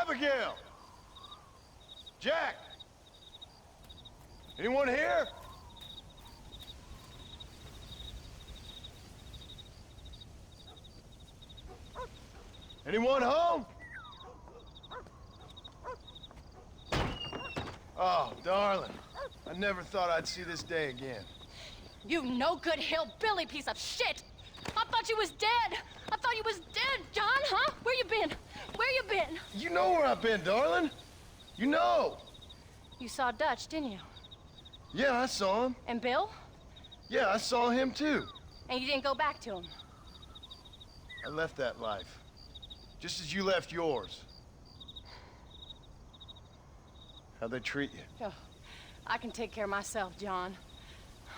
Abigail! Jack! Anyone here? Anyone home? Oh, darling. I never thought I'd see this day again. You no-good hillbilly piece of shit! I thought you was dead! I thought you was dead, John, huh? Where you been? Where you been? You know where I've been, darling. You know. You saw Dutch, didn't you? Yeah, I saw him. And Bill? Yeah, I saw him too. And you didn't go back to him? I left that life. Just as you left yours. How'd they treat you? Oh, I can take care of myself, John.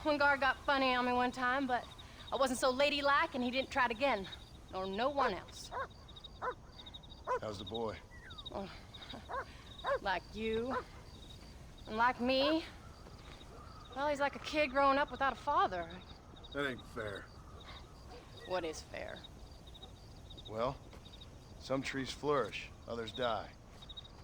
One guard got funny on me one time, but I wasn't so ladylike and he didn't try it again. Nor no one else. How's the boy? Oh, like you. And like me. Well, he's like a kid growing up without a father. That ain't fair. What is fair? Well, some trees flourish, others die.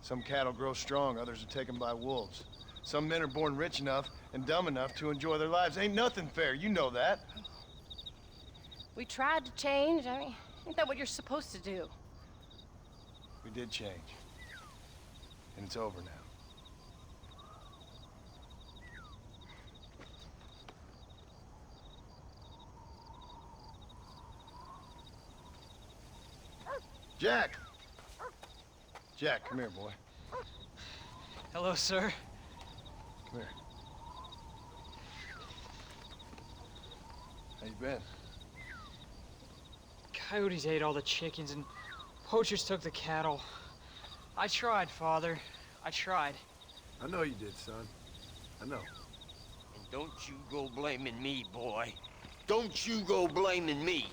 Some cattle grow strong, others are taken by wolves. Some men are born rich enough and dumb enough to enjoy their lives. Ain't nothing fair, you know that. We tried to change. I mean, ain't that what you're supposed to do? We did change. And it's over now. Jack! Jack, come here, boy. Hello, sir. Come here. How you been? Coyotes ate all the chickens and poachers took the cattle. I tried, Father. I tried. I know you did, son. I know. And don't you go blaming me, boy. Don't you go blaming me.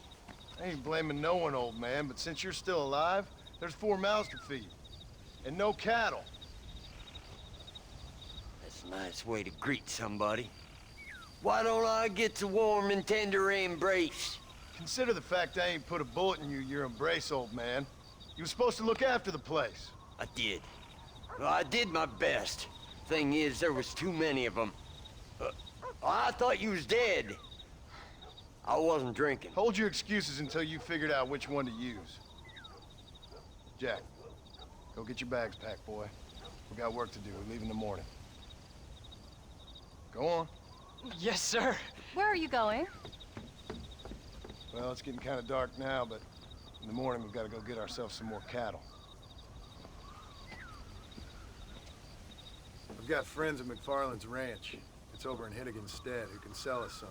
I ain't blaming no one, old man, but since you're still alive, there's 4 mouths to feed. And no cattle. That's a nice way to greet somebody. Why don't I get a warm and tender embrace? Consider the fact I ain't put a bullet in your embrace, old man. You were supposed to look after the place. I did. Well, I did my best. Thing is, there was too many of them. I thought you was dead. I wasn't drinking. Hold your excuses until you figured out which one to use. Jack, go get your bags packed, boy. We got work to do. We leave in the morning. Go on. Yes, sir. Where are you going? Well, it's getting kind of dark now, but in the morning we've got to go get ourselves some more cattle. I've got friends at McFarland's ranch. It's over in Hennigan's stead who can sell us some.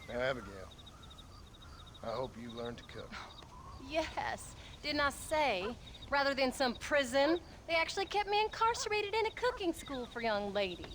Now, Abigail, I hope you learn to cook. Yes. Didn't I say, rather than some prison, they actually kept me incarcerated in a cooking school for young ladies.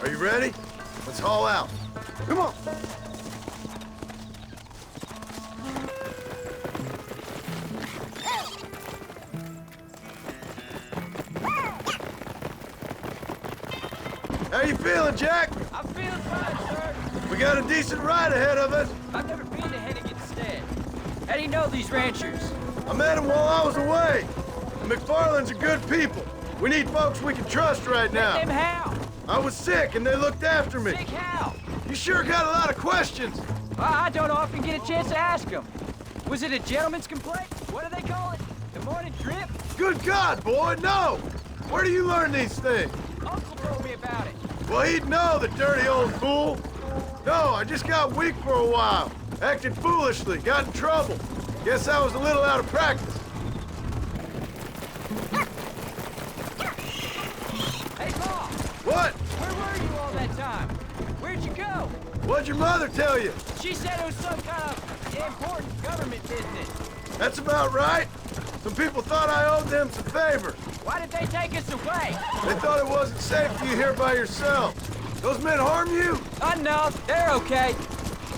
Are you ready? Let's haul out. Come on. How you feeling, Jack? I'm feeling fine, sir. We got a decent ride ahead of us. I've never been to Hennigan's stead. How do you know these ranchers? I met them while I was away. The McFarlands are good people. We need folks we can trust right now. Them how? I was sick and they looked after me. Sick how? You sure got a lot of questions. I don't often get a chance to ask them. Was it a gentleman's complaint? What do they call it? Good morning, Trip. Good God, boy, no! Where do you learn these things? Uncle told me about it. Well, he'd know, the dirty old fool. No, I just got weak for a while. Acted foolishly, got in trouble. Guess I was a little out of practice. Hey, Pa! What? Where were you all that time? Where'd you go? What'd your mother tell you? She said it was some kind of important government business. That's about right. Some people thought I owed them some favors. Why did they take us away? They thought it wasn't safe for you here by yourself. Those men harm you? No, they're okay.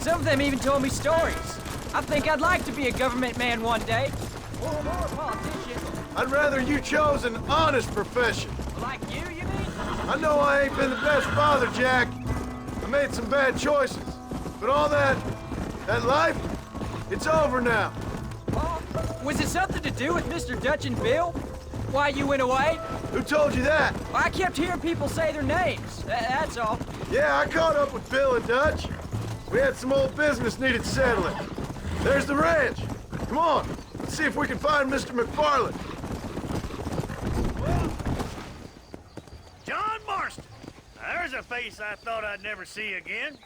Some of them even told me stories. I think I'd like to be a government man one day. Or a politician. I'd rather you chose an honest profession. Like you mean? I know I ain't been the best father, Jack. I made some bad choices. But all that life, it's over now. Pa, was it something to do with Mr. Dutch and Bill? Why you went away? Who told you that? I kept hearing people say their names. That's all. Yeah, I caught up with Bill and Dutch. We had some old business needed settling. There's the ranch. Come on, let's see if we can find Mr. McFarland. John Marston. Now, there's a face I thought I'd never see again.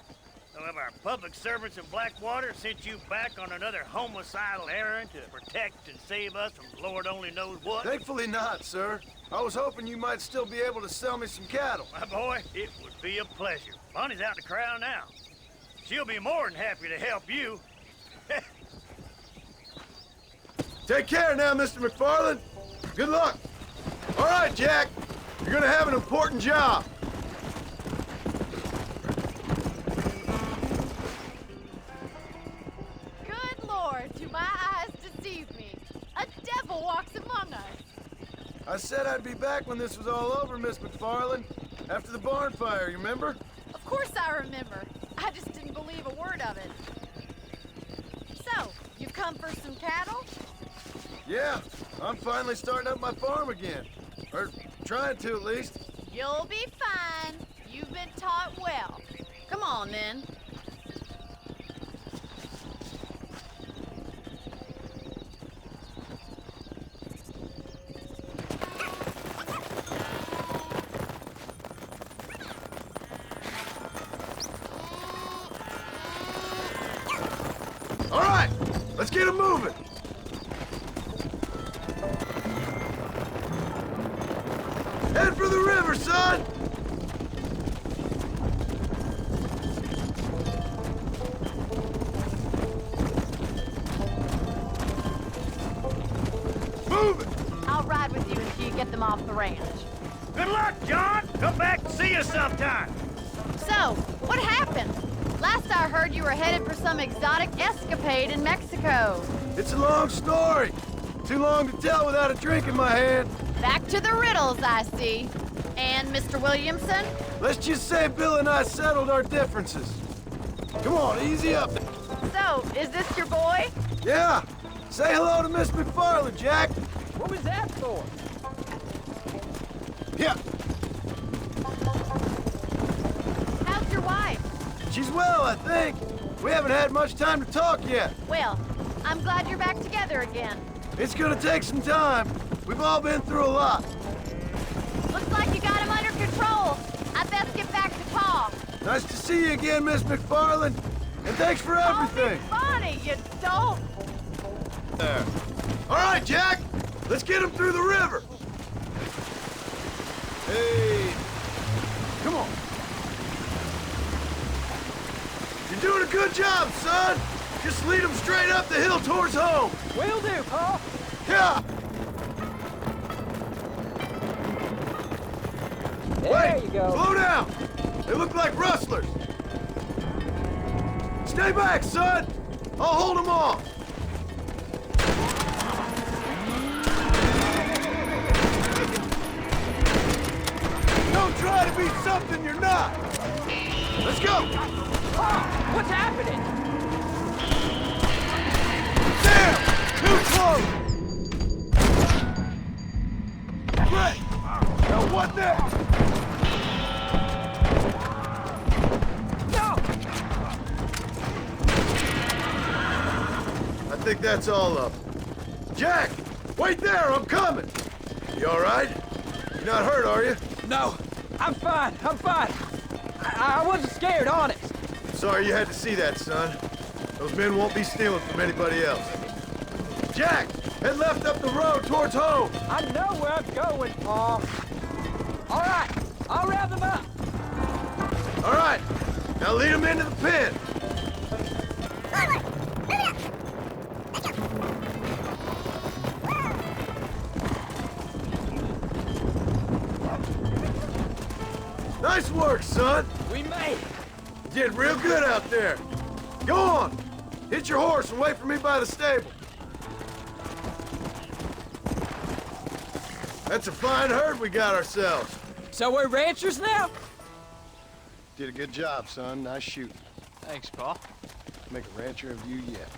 Some of our public servants in Blackwater sent you back on another homicidal errand to protect and save us from Lord only knows what. Thankfully not, sir. I was hoping you might still be able to sell me some cattle. My boy, it would be a pleasure. Bonnie's out in the crowd now. She'll be more than happy to help you. Take care now, Mr. McFarland. Good luck. All right, Jack. You're gonna have an important job. Good Lord, do my eyes deceive me? A devil walks among us. I said I'd be back when this was all over, Miss McFarland. After the barn fire, you remember? Of course I remember. I just didn't believe a word of it. So, you've come for some cattle? Yeah, I'm finally starting up my farm again. Or trying to, at least. You'll be fine. You've been taught well. Come on, then. All right, let's get 'em moving. Head for the river, son! Move it! I'll ride with you until you get them off the ranch. Good luck, John. Come back and see us sometime. So, what happened? Last I heard you were headed for some exotic escapade in Mexico. It's a long story. Too long to tell without a drink in my hand. Back to the riddles, I see. And Mr. Williamson? Let's just say Bill and I settled our differences. Come on, easy up. So, is this your boy? Yeah. Say hello to Miss McFarland, Jack. What was that for? Yeah. How's your wife? She's well, I think. We haven't had much time to talk yet. Well, I'm glad you're back together again. It's gonna take some time. We've all been through a lot. Looks like you got him under control. I best get back to Pa. Nice to see you again, Miss McFarland. And thanks for everything. Call me Bonnie, you dope. There. All right, Jack. Let's get him through the river. Hey. Come on. You're doing a good job, son. Just lead him straight up the hill towards home. Will do, Pa. Yeah. There Wait, you go. Slow down. They look like rustlers. Stay back, son. I'll hold them off. Don't try to be something you're not. Let's go. Pa, what's happening? Damn! Too close! Great! Now what next? No! I think that's all up. Jack! Wait there, I'm coming! You all right? You're not hurt, are you? No, I'm fine, I'm fine. I wasn't scared, honest. Sorry you had to see that, son. Those men won't be stealing from anybody else. Jack, head left up the road towards home. I know where I'm going, Paul. All right, I'll round them up. All right, now lead them into the pen. Nice work, son. We made it. You did real good out there. Go on. Hit your horse and wait for me by the stable. That's a fine herd we got ourselves. So we're ranchers now? Did a good job, son. Nice shooting. Thanks, Paul. Make a rancher of you yet.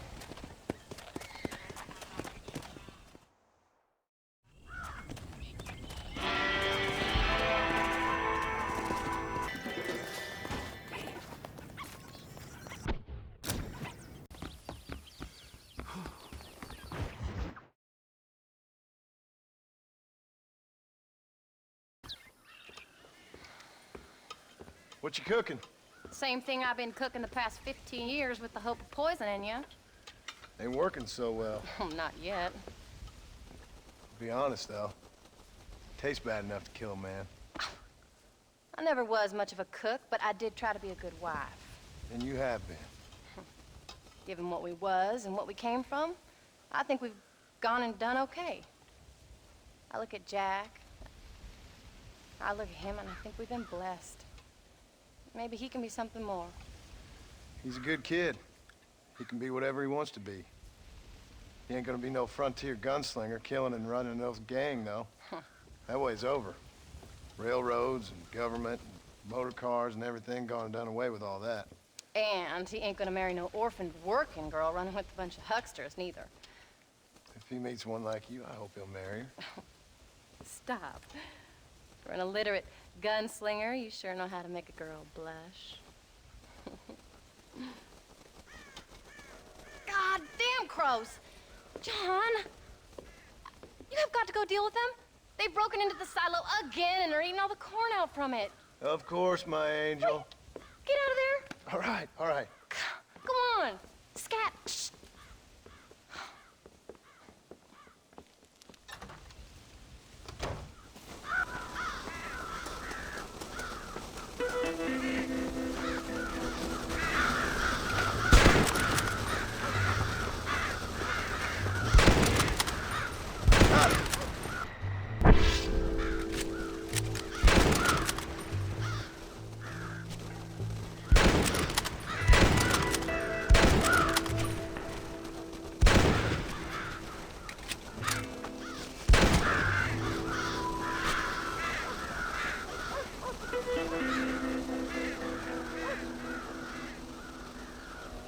What you cooking? Same thing I've been cooking the past 15 years with the hope of poisoning you. Ain't working so well. Not yet. Be honest, though. Tastes bad enough to kill a man. I never was much of a cook, but I did try to be a good wife. And you have been. Given what we was and what we came from, I think we've gone and done okay. I look at Jack. I look at him and I think we've been blessed. Maybe he can be something more. He's a good kid. He can be whatever he wants to be. He ain't gonna be no frontier gunslinger killing and running those gang, though. That way's over. Railroads and government and motor cars and everything gone and done away with all that. And he ain't gonna marry no orphaned working girl running with a bunch of hucksters, neither. If he meets one like you, I hope he'll marry her. Stop. For an illiterate gunslinger, you sure know how to make a girl blush. God damn crows! John! You have got to go deal with them. They've broken into the silo again and are eating all the corn out from it. Of course, my angel. Wait, get out of there. All right, all right. Come on. Scat. Shh.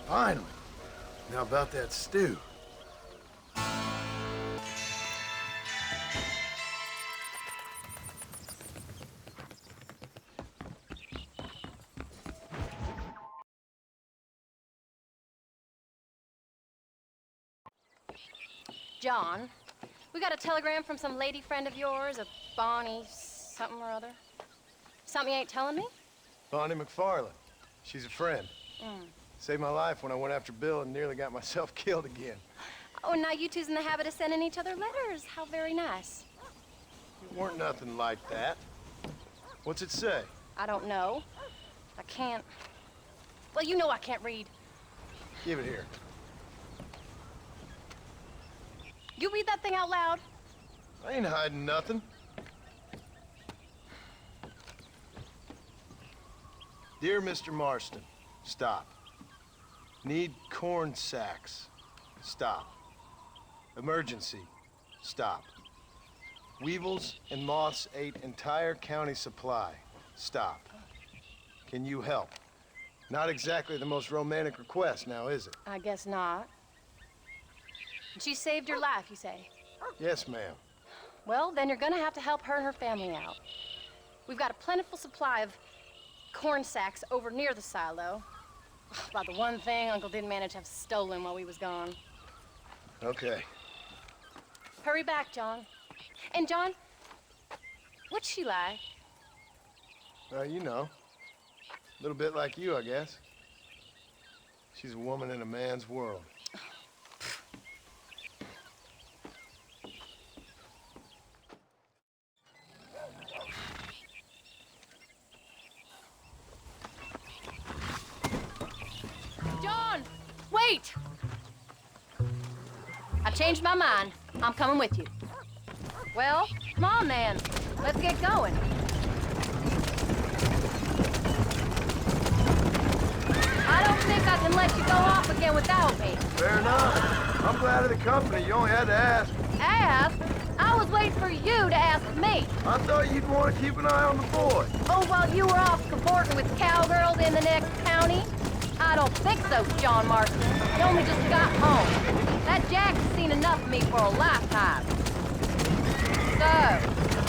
Finally. Now about that stew. John, we got a telegram from some lady friend of yours, a Bonnie something or other. Something you ain't telling me? Bonnie McFarland. She's a friend. Saved my life when I went after Bill and nearly got myself killed again. Oh, and now you two's in the habit of sending each other letters. How very nice. It weren't nothing like that. What's it say? I don't know. I can't. Well, you know I can't read. Give it here. You read that thing out loud? I ain't hiding nothing. Dear Mr. Marston, stop. Need corn sacks. Stop. Emergency. Stop. Weevils and moths ate entire county supply. Stop. Can you help? Not exactly the most romantic request now, is it? I guess not. She saved your life, you say? Yes, ma'am. Well, then you're gonna have to help her and her family out. We've got a plentiful supply of corn sacks over near the silo. About the one thing Uncle didn't manage to have stolen while we was gone. Okay. Hurry back, John. And John, what's she like? You know. A little bit like you, I guess. She's a woman in a man's world. John, wait! I changed my mind. I'm coming with you. Well, come on then. Let's get going. I don't think I can let you go off again without me. Fair enough. I'm glad of the company. You only had to ask. Ask? I was waiting for you to ask me. I thought you'd want to keep an eye on the boy. Oh, while you were off cavorting with cowgirls in the next county? I don't think so, John Marston. You only just got home. That Jack's seen enough of me for a lifetime. So,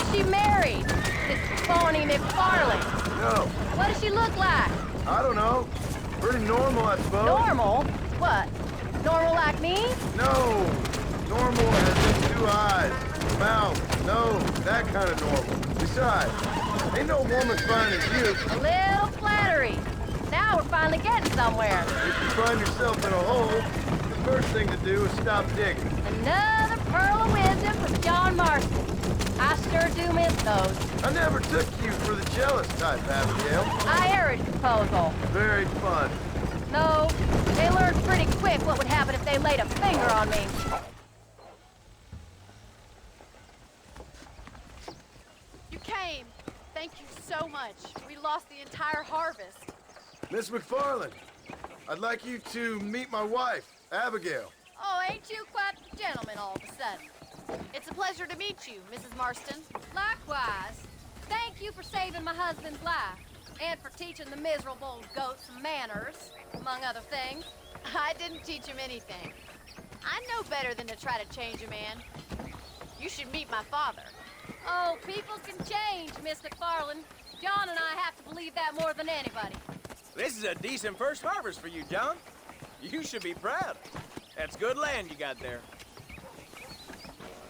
is she married? This phony McFarland? No, What does she look like? I don't know. Pretty normal, I suppose. Normal? What? Normal like me? No. Normal as in 2 eyes, mouth, nose, that kind of normal. Besides, ain't no woman fine as you. A little flattery. Now we're finally getting somewhere. If you find yourself in a hole, the first thing to do is stop digging. Another pearl of wisdom from John Marston. I sure do miss those. I never took you for the jealous type, Abigail. I heard his proposal. Very fun. No, they learned pretty quick what would happen if they laid a finger on me. You came. Thank you so much. We lost the entire harvest. Miss McFarland, I'd like you to meet my wife, Abigail. Oh, ain't you quite the gentleman all of a sudden? It's a pleasure to meet you, Mrs. Marston. Likewise, thank you for saving my husband's life and for teaching the miserable goat some manners, among other things. I didn't teach him anything. I know better than to try to change a man. You should meet my father. Oh, people can change, Miss McFarland. John and I have to believe that more than anybody. This is a decent first harvest for you, John. You should be proud. That's good land you got there.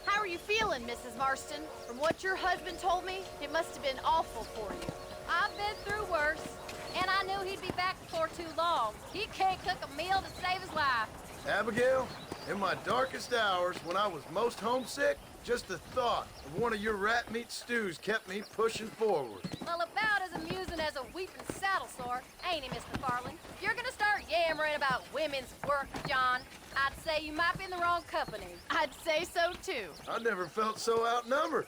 How are you feeling, Mrs. Marston? From what your husband told me, it must have been awful for you. I've been through worse, and I knew he'd be back before too long. He can't cook a meal to save his life. Abigail, in my darkest hours, when I was most homesick, just the thought of one of your rat meat stews kept me pushing forward. Well, about as amusing as a weeping saddle sore, ain't he, Miss McFarland? If you're gonna start yammering about women's work, John, I'd say you might be in the wrong company. I'd say so, too. I never felt so outnumbered.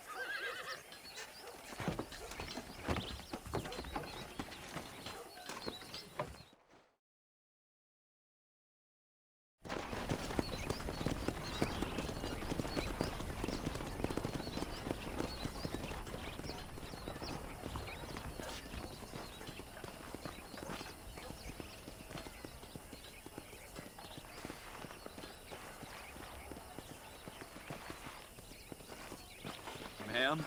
Ma'am?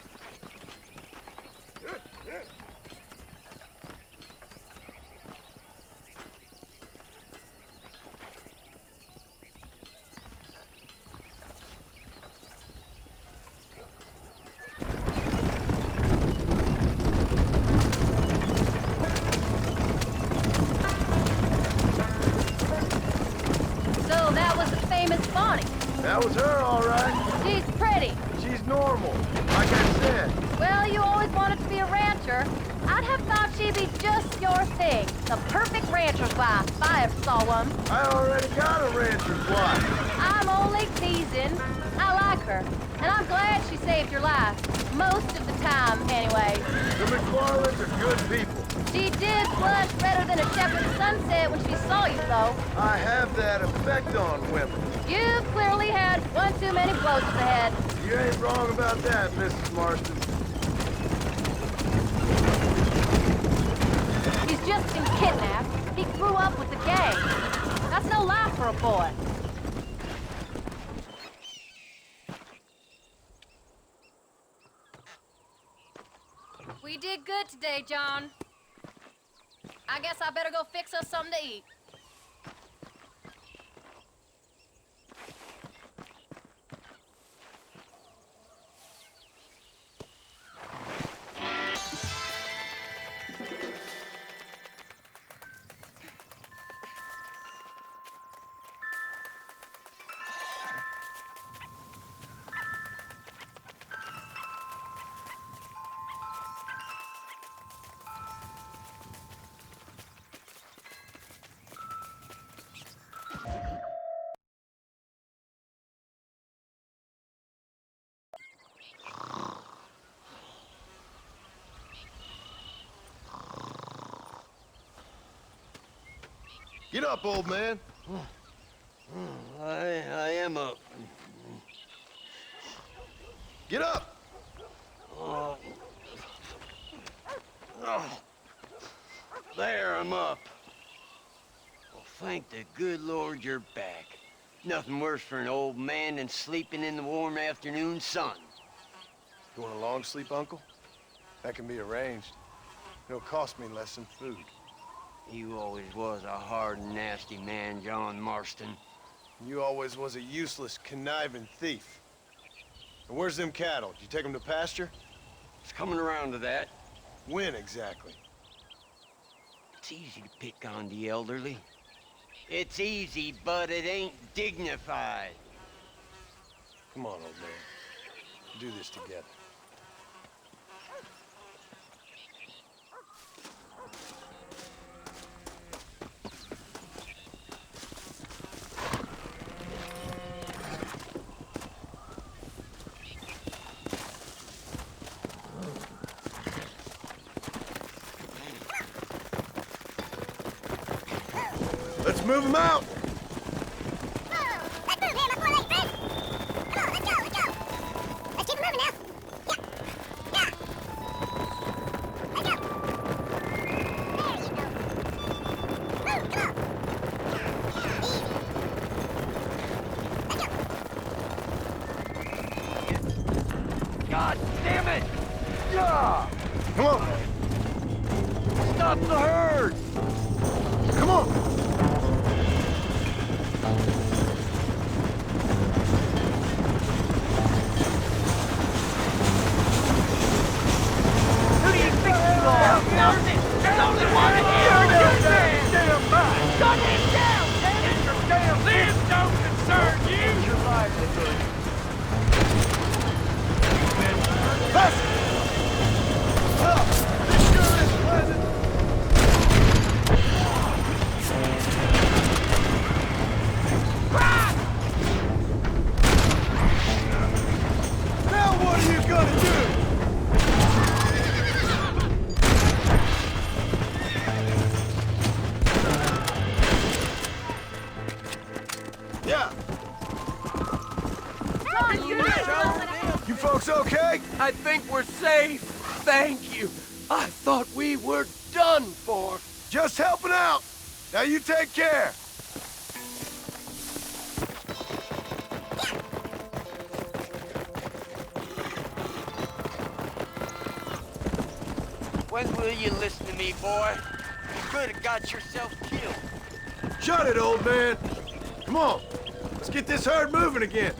So that was the famous Bonnie. That was her, all right. She's pretty. She's normal, like I said. Well, you always wanted to be a rancher. I'd have thought she'd be just your thing. The perfect rancher's wife, if I ever saw one. I already got a rancher's wife. I'm only teasing. I like her, and I'm glad she saved your life. Most of the time, anyway. The McFarlands are good people. She did blush redder than a shepherd's sunset when she saw you, though. I have that effect on women. You clearly had one too many blows to the head. You ain't wrong about that, Mrs. Marston. He's just been kidnapped. He grew up with the gang. That's no life for a boy. We did good today, John. I guess I better go fix us something to eat. Get up, old man. I am up. Get up! There, I'm up. Well, thank the good Lord you're back. Nothing worse for an old man than sleeping in the warm afternoon sun. You want a long sleep, Uncle? That can be arranged. It'll cost me less than food. You always was a hard and nasty man, John Marston. You always was a useless, conniving thief. And where's them cattle? Did you take them to pasture? It's coming around to that. When exactly? It's easy to pick on the elderly. It's easy, but it ain't dignified. Come on, old man. Do this together. Let's move them out! Let's move here, my poor lady friend! Come on, let's go, let's go! Let's keep it moving now! Yeah! Yeah! Let's go! There you go! Move, come on! Easy! Let's go! God damn it! Yeah! Come on! Stop the herd! Come on! Who do you think you are? There's only one in here! Damn right! Gun him down! Get your damn lives don't concern you! Your livelihood. This sure is pleasant! Now what are you gonna do? Yeah. You folks okay? I think we're safe. Thank you. I thought we were done for. Just helping out. Now you take care. When will you listen to me, boy? You could have got yourself killed. Shut it, old man. Come on. Let's get this herd moving again.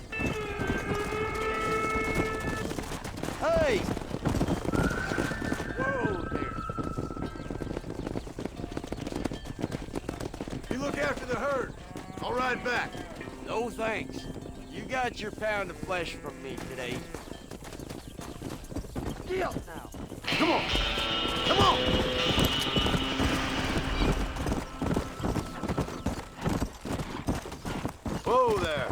Hey! Whoa there. You look after the herd. I'll ride back. No thanks. You got your pound of flesh from me today. Deal now. Come on. Come on. Whoa there.